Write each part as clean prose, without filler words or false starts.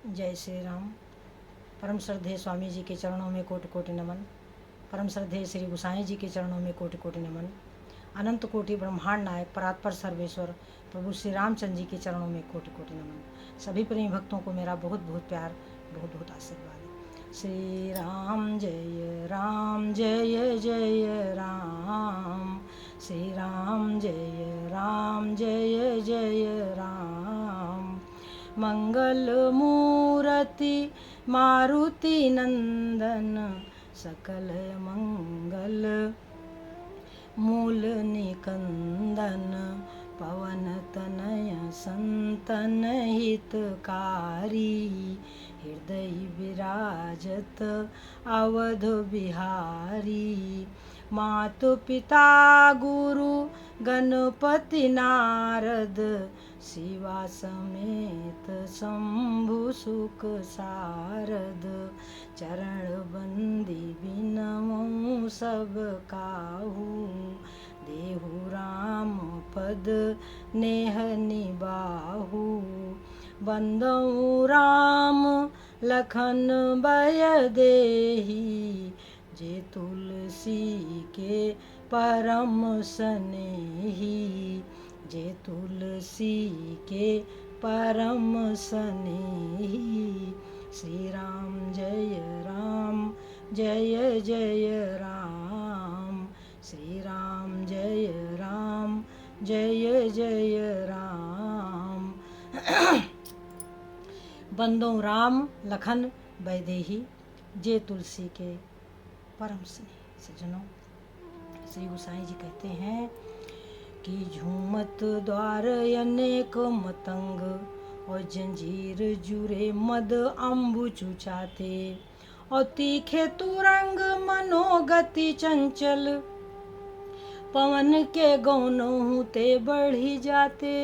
जय श्री राम। परम श्रद्धेय स्वामी जी के चरणों में कोटि कोटि नमन। परम श्रद्धेय श्री गोसाई जी के चरणों में कोटि कोटि नमन। अनंत कोटि ब्रह्मांड नायक परात्पर सर्वेश्वर प्रभु श्री रामचंद्र जी के चरणों में कोटि कोटि नमन। सभी प्रेमी भक्तों को मेरा बहुत बहुत प्यार, बहुत बहुत आशीर्वाद। श्री राम जय राम, जय जय राम। श्री राम जय राम, जय जय राम। मंगल मूर्ति मारुति नंदन, सकल मंगल मूल निकंदन। पवन तनय संतन हितकारी, हृदय विराजत अवध बिहारी। मातु पिता गुरु गणपति नारद, शिवा समेत शंभु सुख सारद। चरण बंदी बिनमु सब काहू, देहु राम पद नेह निबाहु। बंदौ राम लखन बय देही, जे तुलसी के परम सनेही। जे तुलसी के परम सनेही। श्री राम जय राम, जय जय राम। श्री राम जय राम, जय जय राम। बंदो राम लखन बैदेही, जे तुलसी के परम स्नेही। सज्जनों, श्री गोसाई जी कहते हैं कि झूमत द्वार अनेक मतंग, और जंजीर जुरे मद अम्बु चुचाते। और तीखे तुरंग मनोगति चंचल, पवन के गौनों ते बढ़ी जाते।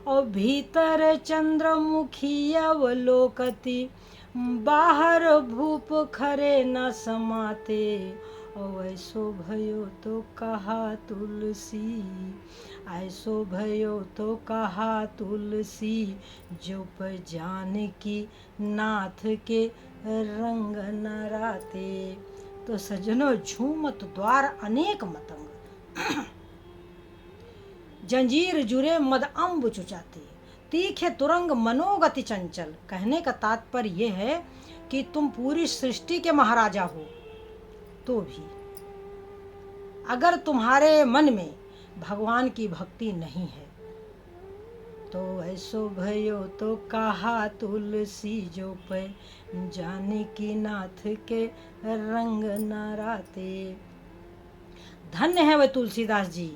और भीतर चंद्रमुखी अवलोकति, बाहर भूप खरे न समाते। और ऐसो भयो तो कहा तुलसी, ऐसो भयो तो कहा तुलसी। जो पर जानकी नाथ के रंग न राते। तो सज्जनों, झूमत द्वार अनेक मतंग, जंजीर जुरे मद अम्ब चुचाते। तीखे तुरंग मनोगति चंचल। कहने का तात्पर्य यह है कि तुम पूरी सृष्टि के महाराजा हो, तो भी अगर तुम्हारे मन में भगवान की भक्ति नहीं है, तो ऐसो भयो तो कहा तुलसी। जो पे जानकी नाथ के रंग न राते। धन्य है वह तुलसीदास जी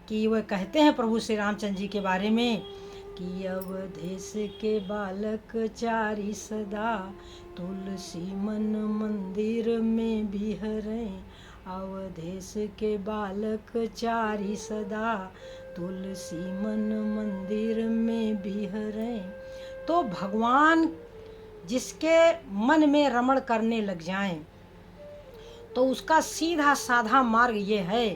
कि वह कहते हैं प्रभु श्री रामचंद्र जी के बारे में कि अवधेश के बालक चारि सदा, तुलसी मन मंदिर में बिहरे। अवधेश के बालक चारि सदा, तुलसी मन मंदिर में बिहरे। तो भगवान जिसके मन में रमण करने लग जाएं, तो उसका सीधा साधा मार्ग ये है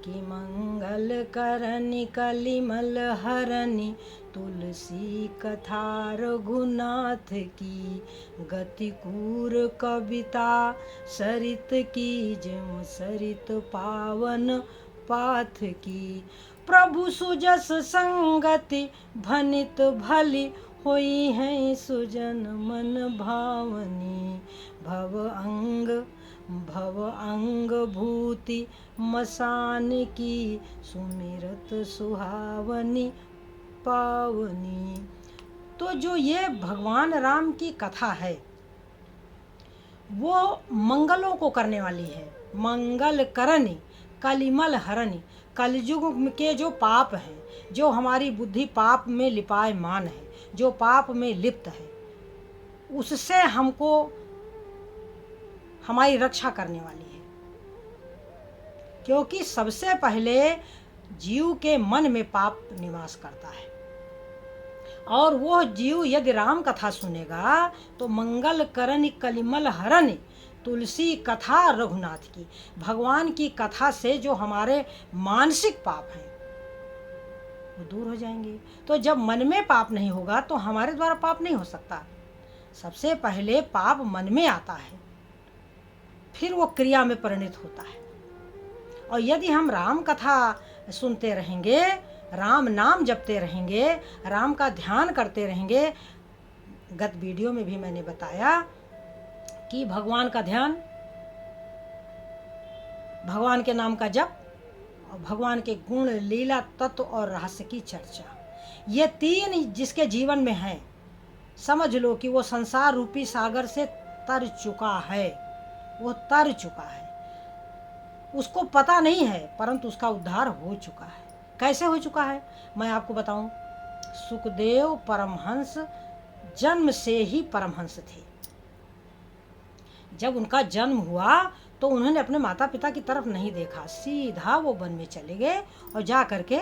कि मंगल करनी कलिमल हरनी, तुलसी कथा रघुनाथ की। गति कूर कविता सरित की, ज्यों सरित पावन पाथ की। प्रभु सुजस संगति भनित भली, होई है सुजन मन भावनी। भव अंग भूति मसान की, सुमिरत सुहावनी पावनी। तो जो ये भगवान राम की कथा है, वो मंगलों को करने वाली है। मंगल करनी कलिमल हरनी। कलयुग के जो पाप हैं, जो हमारी बुद्धि पाप में लिपायमान है, जो पाप में लिप्त है, उससे हमको हमारी रक्षा करने वाली है। क्योंकि सबसे पहले जीव के मन में पाप निवास करता है, और वो जीव यदि राम कथा सुनेगा तो मंगल करनी कलिमल हरनी, तुलसी कथा रघुनाथ की, भगवान की कथा से जो हमारे मानसिक पाप हैं वो दूर हो जाएंगे। तो जब मन में पाप नहीं होगा तो हमारे द्वारा पाप नहीं हो सकता। सबसे पहले पाप मन में आता है, फिर वो क्रिया में परिणत होता है। और यदि हम राम कथा सुनते रहेंगे, राम नाम जपते रहेंगे, राम का ध्यान करते रहेंगे, गत वीडियो में भी मैंने बताया कि भगवान का ध्यान, भगवान के नाम का जप और भगवान के गुण, लीला, तत्व और रहस्य की चर्चा, ये तीन जिसके जीवन में है, समझ लो कि वो संसार रूपी सागर से तर चुका है। वो तर चुका है, उसको पता नहीं है, परंतु उसका उद्धार हो चुका है। कैसे हो चुका है मैं आपको बताऊं। सुखदेव परमहंस जन्म से ही परमहंस थे। जब उनका जन्म हुआ तो उन्होंने अपने माता पिता की तरफ नहीं देखा, सीधा वो वन में चले गए और जा करके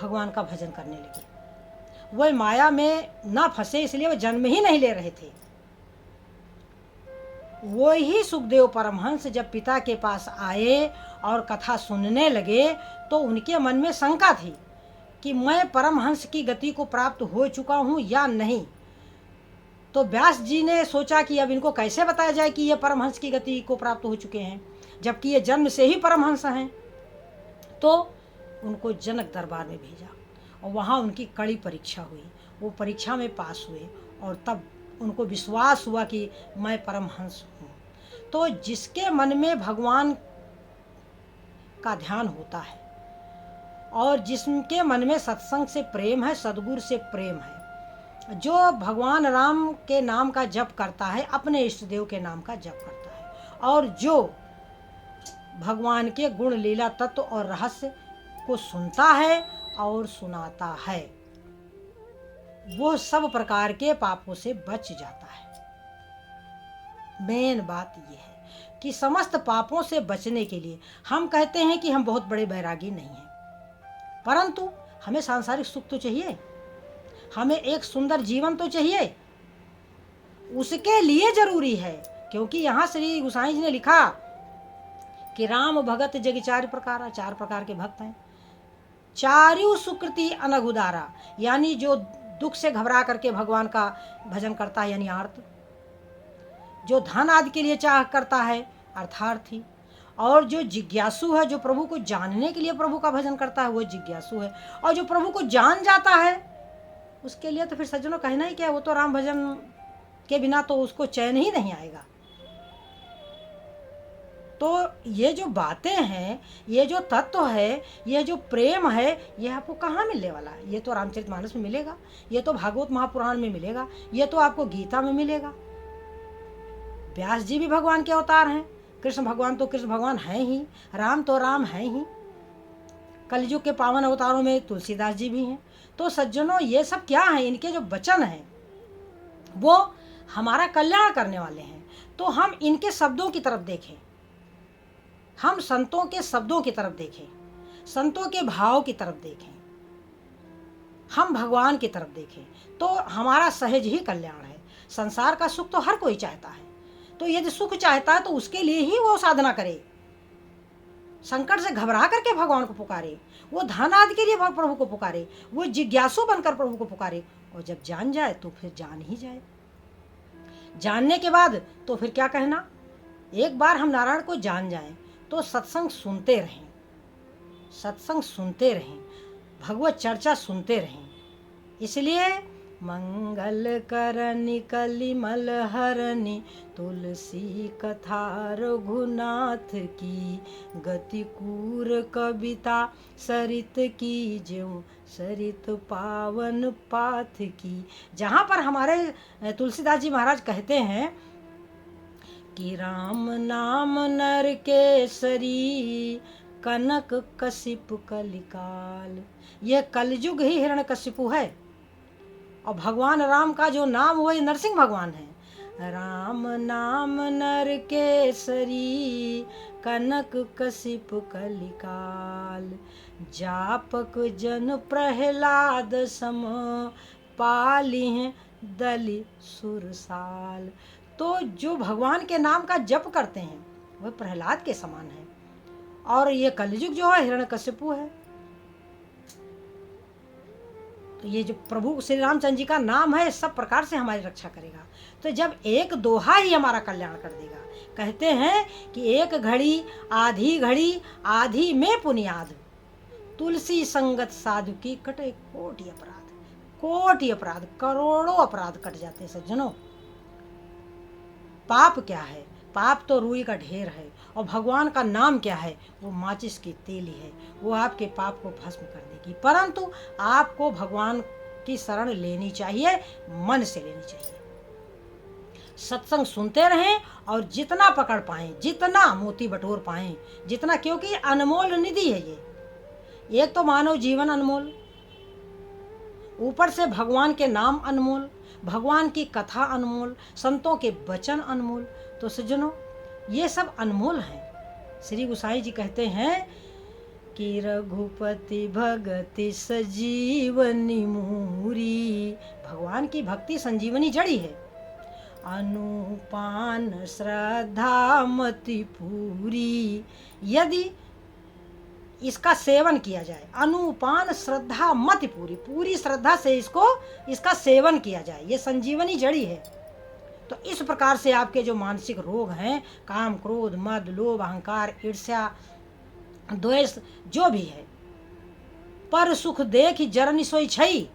भगवान का भजन करने लगे। वह माया में ना फंसे, इसलिए वो जन्म ही नहीं ले रहे थे। वो ही सुखदेव परमहंस जब पिता के पास आए और कथा सुनने लगे तो उनके मन में शंका थी कि मैं परमहंस की गति को प्राप्त हो चुका हूँ या नहीं। तो व्यास जी ने सोचा कि अब इनको कैसे बताया जाए कि ये परमहंस की गति को प्राप्त हो चुके हैं, जबकि ये जन्म से ही परमहंस हैं। तो उनको जनक दरबार में भेजा और वहाँ उनकी कड़ी परीक्षा हुई। वो परीक्षा में पास हुए और तब उनको विश्वास हुआ कि मैं परमहंस हूँ। तो जिसके मन में भगवान का ध्यान होता है और जिसके मन में सत्संग से प्रेम है, सद्गुरु से प्रेम है, जो भगवान राम के नाम का जप करता है, अपने इष्ट देव के नाम का जप करता है, और जो भगवान के गुण, लीला, तत्व और रहस्य को सुनता है और सुनाता है, वो सब प्रकार के पापों से बच जाता है। मेन बात यह है कि समस्त पापों से बचने के लिए हम कहते हैं कि हम बहुत बड़े बैरागी नहीं हैं, परंतु हमें सांसारिक सुख तो चाहिए, हमें एक सुंदर जीवन तो चाहिए। उसके लिए जरूरी है, क्योंकि यहाँ श्री गोसाई जी ने लिखा कि राम भगत जग चार प्रकार, चार प्रकार के भक्त हैं। चारु सुकृति अनघ उदारा, यानी जो दुख से घबरा करके भगवान का भजन करता है यानी आर्त, जो धन आदि के लिए चाह करता है अर्थार्थी, और जो जिज्ञासु है, जो प्रभु को जानने के लिए प्रभु का भजन करता है वो जिज्ञासु है, और जो प्रभु को जान जाता है उसके लिए तो फिर सज्जनों कहना ही क्या, वो तो राम भजन के बिना तो उसको चैन ही नहीं आएगा। तो ये जो बातें हैं, ये जो तत्व है, ये जो प्रेम है, ये आपको कहाँ मिलने वाला है? ये तो रामचरितमानस में मिलेगा, ये तो भागवत महापुराण में मिलेगा, ये तो आपको गीता में मिलेगा। व्यास जी भी भगवान के अवतार हैं, कृष्ण भगवान तो कृष्ण भगवान हैं ही, राम तो राम हैं ही, कलयुग के पावन अवतारों में तुलसीदास जी भी हैं। तो सज्जनों, ये सब क्या है? इनके जो वचन हैं वो हमारा कल्याण करने वाले हैं। तो हम इनके शब्दों की तरफ देखें, हम संतों के शब्दों की तरफ देखें, संतों के भाव की तरफ देखें, हम भगवान की तरफ देखें, तो हमारा सहज ही कल्याण है। संसार का सुख तो हर कोई चाहता है, तो यदि सुख चाहता है तो उसके लिए ही वो साधना करे, संकट से घबरा करके भगवान को पुकारे, वो धन आदि के लिए प्रभु को पुकारे, वो जिज्ञासु बनकर प्रभु को पुकारे, और जब जान जाए तो फिर जान ही जाए। जानने के बाद तो फिर क्या कहना, एक बार हम नारायण को जान जाएं तो सत्संग सुनते रहें, सत्संग सुनते रहें, भगवत चर्चा सुनते रहें। इसलिए मंगल करनी कलिमल हरनी, तुलसी कथा रघुनाथ की, गति कूर कविता सरित की, ज्यों सरित पावन पाथ की। जहाँ पर हमारे तुलसीदास जी महाराज कहते हैं कि राम नाम नर केसरी, कनक कशिप कलिकाल। ये कलयुग ही हिरण्यकशिपु है, और भगवान राम का जो नाम वही नरसिंह भगवान है। राम नाम नर केसरी, कनक कशिप कलिकाल, जापक जन प्रहलाद सम, पाली हैं दलि सुरसाल। तो जो भगवान के नाम का जप करते हैं वह प्रहलाद के समान है, और ये कलयुग जो है हिरण्यकशिपु है। तो ये जो प्रभु श्री रामचंद्र जी का नाम है सब प्रकार से हमारी रक्षा करेगा। तो जब एक दोहा ही हमारा कल्याण कर देगा। कहते हैं कि एक घड़ी आधी में पुनियाद, तुलसी संगत साधु की कटे कोटि अपराध, करोड़ों अपराध कट जाते हैं सज्जनों। पाप क्या है? पाप तो रुई का ढेर है, और भगवान का नाम क्या है? वो माचिस की तेली है, वो आपके पाप को भस्म कर देगी। परंतु आपको भगवान की शरण लेनी चाहिए, मन से लेनी चाहिए। सत्संग सुनते रहें और जितना पकड़ पाएं, जितना मोती बटोर पाएं, जितना, क्योंकि अनमोल निधि है ये। एक तो मानव जीवन अनमोल, ऊपर से भगवान के नाम अनमोल, भगवान की कथा अनमोल, संतों के वचन अनमोल। तो सज्जनों ये सब अनमोल हैं। श्री गोसाई जी कहते हैं कि रघुपति भगति सजीवनी मूरी, भगवान की भक्ति संजीवनी जड़ी है। अनुपान श्रद्धा मति पूरी, यदि इसका सेवन किया जाए, अनुपान श्रद्धा मति पूरी, पूरी श्रद्धा से इसका सेवन किया जाए, ये संजीवनी जड़ी है। तो इस प्रकार से आपके जो मानसिक रोग हैं, काम क्रोध मद लोभ अहंकार ईर्ष्या द्वेष जो भी है, पर सुख देख जरनि सोई छई,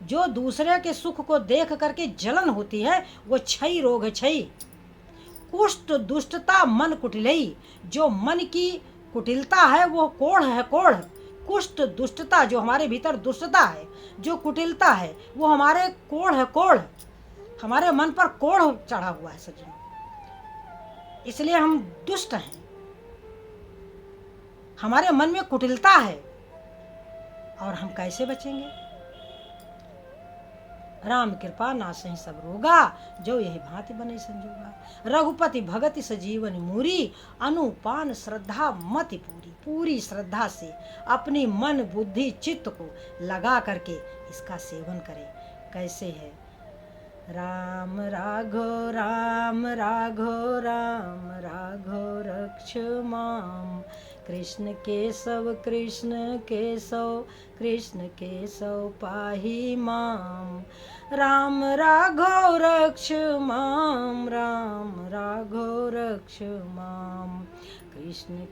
जो दूसरे के सुख को देख करके जलन होती है वो छई रोग है, छई। कुष्ठ दुष्टता मन कुटिलई, जो मन की कुटिलता है वो कोढ़ है, कोढ़। कुष्ठ दुष्टता, जो हमारे भीतर दुष्टता है, जो कुटिलता है, वो हमारे कोढ़ है, कोढ़। हमारे मन पर कोढ़ चढ़ा हुआ है सज्जनों, इसलिए हम दुष्ट हैं, हमारे मन में कुटिलता है। और हम कैसे बचेंगे? राम कृपा नासहि सब रोगा, जो यही भांति बने संजोगा। रघुपति भगति सजीवन मूरी, अनुपान श्रद्धा मति पूरी। पूरी श्रद्धा से अपनी मन बुद्धि चित्त को लगा करके इसका सेवन करें। कैसे है? राम राघव राम राघव राम राघव रक्ष माम, कृष्ण केशव कृष्ण केशव पाहि माम। राम राघव रक्ष माम, राम राघव रक्ष माम। कृष्ण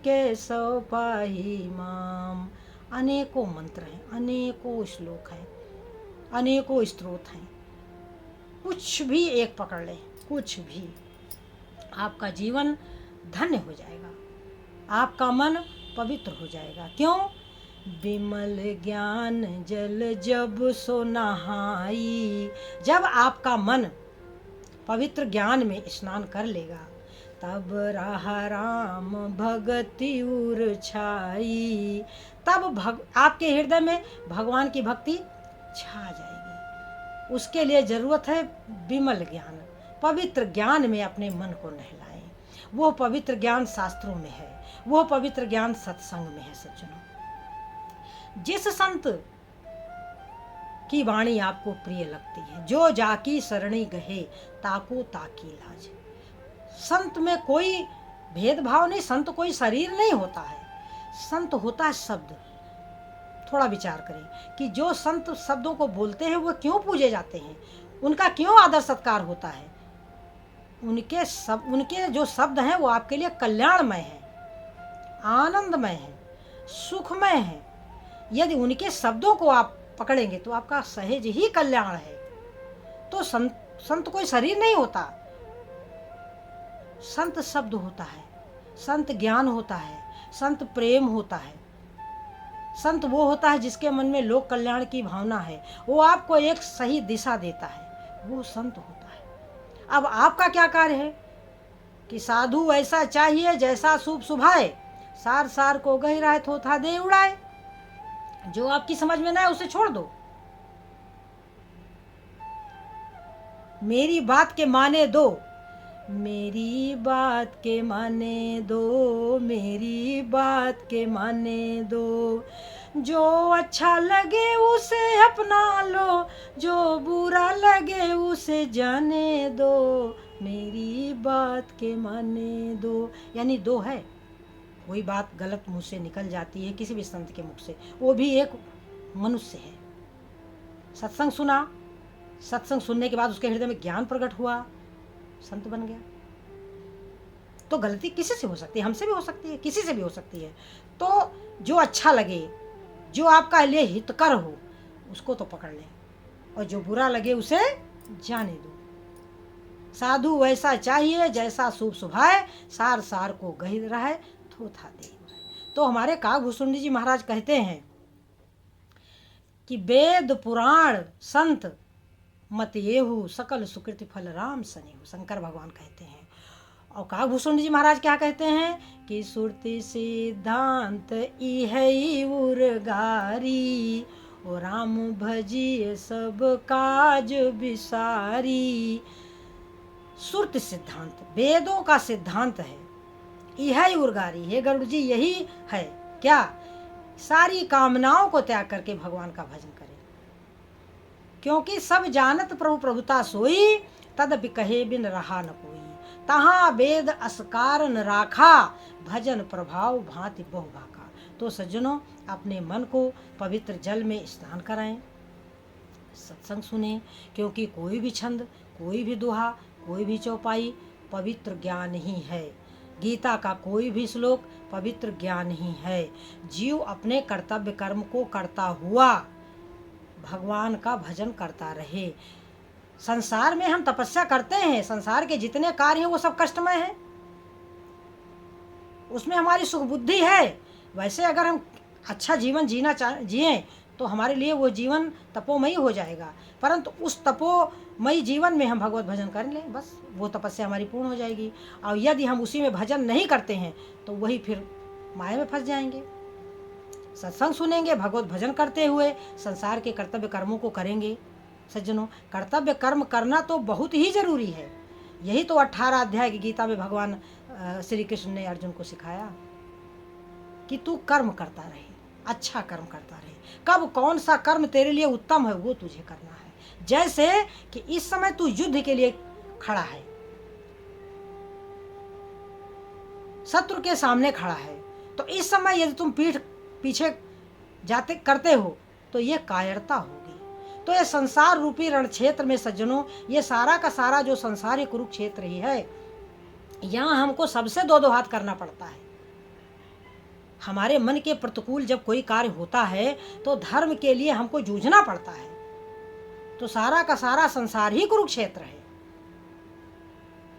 केशव पाहि माम। अनेकों मंत्र हैं, अनेकों श्लोक हैं, अनेकों स्तोत्र हैं। कुछ भी एक पकड़ लें, कुछ भी, आपका जीवन धन्य हो जाएगा, आपका मन पवित्र हो जाएगा। क्यों? विमल ज्ञान जल जब सो नहाई, जब आपका मन पवित्र ज्ञान में स्नान कर लेगा, तब रहा राम भगति उर छाई, तब आपके हृदय में भगवान की भक्ति छा जाएगी। उसके लिए जरूरत है विमल ज्ञान, पवित्र ज्ञान में अपने मन को नहलाएं। वो पवित्र ज्ञान शास्त्रों में है, वो पवित्र ज्ञान सत्संग में है। सज्जनों, जिस संत की वाणी आपको प्रिय लगती है, जो जाकी सरणी गहे ताको ताकी लाज। संत में कोई भेदभाव नहीं, संत कोई शरीर नहीं होता है, संत होता है शब्द। थोड़ा विचार करें कि जो संत शब्दों को बोलते हैं वो क्यों पूजे जाते हैं, उनका क्यों आदर सत्कार होता है। उनके जो शब्द हैं वो आपके लिए कल्याणमय है, आनंदमय है, सुखमय है। यदि उनके शब्दों को आप पकड़ेंगे तो आपका सहज ही कल्याण है। तो संत कोई शरीर नहीं होता, संत शब्द होता है, संत ज्ञान होता है, संत प्रेम होता है। संत वो होता है जिसके मन में लोक कल्याण की भावना है, वो आपको एक सही दिशा देता है, वो संत होता है। अब आपका क्या कार्य है कि साधु ऐसा चाहिए जैसा शुभ सुभाए, सार सार को गहराए थोथा दे उड़ाए। जो आपकी समझ में ना है उसे छोड़ दो। मेरी बात के माने दो, मेरी बात के माने दो, मेरी बात के माने दो। जो अच्छा लगे उसे अपना लो, जो बुरा लगे उसे जाने दो, मेरी बात के माने दो। यानी दो है, कोई बात गलत मुँह से निकल जाती है किसी भी संत के मुख से, वो भी एक मनुष्य है। सत्संग सुना, सत्संग सुनने के बाद उसके हृदय में ज्ञान प्रकट हुआ, संत बन गया। तो गलती किसी से हो सकती है, हमसे भी हो सकती है, किसी से भी हो सकती है। तो जो अच्छा लगे, जो आपका लिए हितकर हो, उसको तो पकड़ लें, और जो बुरा लगे उसे जाने दो। साधु वैसा चाहिए जैसा शुभ सुभाए, सार सार को गहिर रहे थोथा दे। तो हमारे काकभूषुंड जी महाराज कहते हैं कि वेद पुराण संत मत येहु, सकल सुकृति फल राम सनेहु। शंकर भगवान कहते हैं। और काकभूषुंड जी महाराज क्या कहते हैं कि सुरति सिद्धांत इहै उर्गारी, ओ राम भजिए सब काज बिसारी। सुरति सिद्धांत वेदों का सिद्धांत है, इहै उर्गारी है गरुड़ जी, यही है क्या, सारी कामनाओं को त्याग करके भगवान का भजन करें। क्योंकि सब जानत प्रभु प्रभुता सोई, तदपि कहे बिन रहा न कोई। तहाँ वेद असकार न राखा, भजन प्रभाव भांति बहु भाका। तो सज्जनों, अपने मन को पवित्र जल में स्नान कराएं, सत्संग सुने, क्योंकि कोई भी छंद, कोई भी दोहा, कोई भी चौपाई पवित्र ज्ञान ही है। गीता का कोई भी श्लोक पवित्र ज्ञान ही है। जीव अपने कर्तव्य कर्म को करता हुआ भगवान का भजन करता रहे। संसार में हम तपस्या करते हैं, संसार के जितने कार्य हैं वो सब कष्टमय हैं, उसमें हमारी सुख बुद्धि है। वैसे अगर हम अच्छा जीवन जिए तो हमारे लिए वो जीवन तपोमयी हो जाएगा, परंतु उस तपोमयी जीवन में हम भगवत भजन कर लें, बस वो तपस्या हमारी पूर्ण हो जाएगी। और यदि हम उसी में भजन नहीं करते हैं तो वही फिर माया में फंस जाएंगे। सत्संग सुनेंगे, भगवत भजन करते हुए संसार के कर्तव्य कर्मों को करेंगे। सज्जनों, कर्तव्य कर्म करना तो बहुत ही जरूरी है। यही तो 18 अध्याय की गीता में भगवान श्री कृष्ण ने अर्जुन को सिखाया कि तू कर्म करता रहे, अच्छा कर्म करता रहे। कब कौन सा कर्म तेरे लिए उत्तम है वो तुझे करना है। जैसे कि इस समय तू युद्ध के लिए खड़ा है, शत्रु के सामने खड़ा है, तो इस समय यदि तुम पीठ पीछे जाते करते हो तो ये कायरता होगी। तो ये संसार रूपी रण क्षेत्र में सज्जनों, ये सारा का सारा जो संसार ही कुरुक्षेत्र ही है, यहाँ हमको सबसे दो हाथ करना पड़ता है। हमारे मन के प्रतिकूल जब कोई कार्य होता है तो धर्म के लिए हमको जूझना पड़ता है। तो सारा का सारा संसार ही कुरुक्षेत्र है।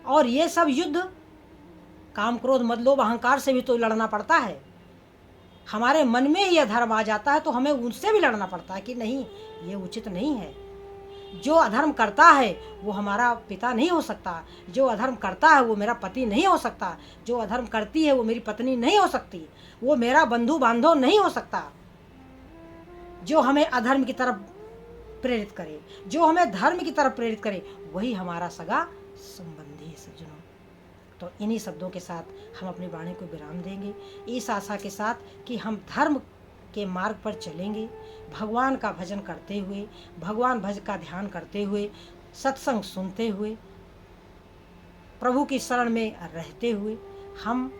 और ये सब युद्ध काम क्रोध मद लोभ अहंकार से भी तो लड़ना पड़ता है। हमारे मन में ही अधर्म आ जाता है तो हमें उनसे भी लड़ना पड़ता है कि नहीं, ये उचित नहीं है। जो अधर्म करता है वो हमारा पिता नहीं हो सकता, जो अधर्म करता है वो मेरा पति नहीं हो सकता, जो अधर्म करती है वो मेरी पत्नी नहीं हो सकती, वो मेरा बंधु बांधव नहीं हो सकता। जो हमें अधर्म की तरफ प्रेरित करे, जो हमें धर्म की तरफ प्रेरित करे, वही हमारा सगा संबंधी है। सज्जनों, तो इन्हीं शब्दों के साथ हम अपनी वाणी को विराम देंगे, इस आशा के साथ कि हम धर्म के मार्ग पर चलेंगे, भगवान का भजन करते हुए, भगवान भज का ध्यान करते हुए, सत्संग सुनते हुए, प्रभु की शरण में रहते हुए हम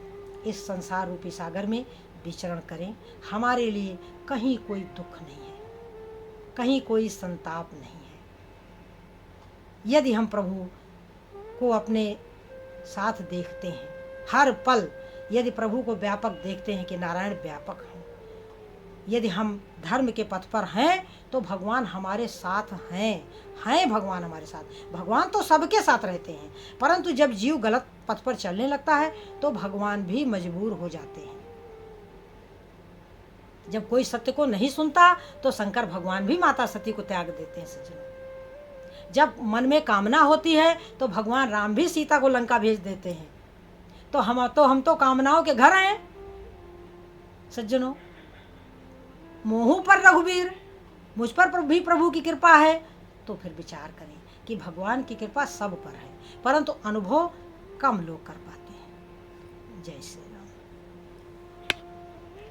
इस संसार रूपी सागर में विचरण करें। हमारे लिए कहीं कोई दुख नहीं है, कहीं कोई संताप नहीं है। यदि हम प्रभु को अपने साथ देखते हैं, हर पल यदि प्रभु को व्यापक देखते हैं कि नारायण व्यापक हैं, यदि हम धर्म के पथ पर हैं तो भगवान हमारे साथ हैं भगवान हमारे साथ। भगवान तो सबके साथ रहते हैं, परंतु जब जीव गलत पथ पर चलने लगता है तो भगवान भी मजबूर हो जाते हैं। जब कोई सत्य को नहीं सुनता तो शंकर भगवान भी माता सती को त्याग देते हैं। सज्जनों, जब मन में कामना होती है तो भगवान राम भी सीता को लंका भेज देते हैं। तो हम तो कामनाओं के घर हैं। सज्जनों, मोह पर रघुवीर, मुझ पर भी प्रभु की कृपा है, तो फिर विचार करें कि भगवान की कृपा सब पर है, परंतु अनुभव कम लोग कर पाते हैं। जय श्री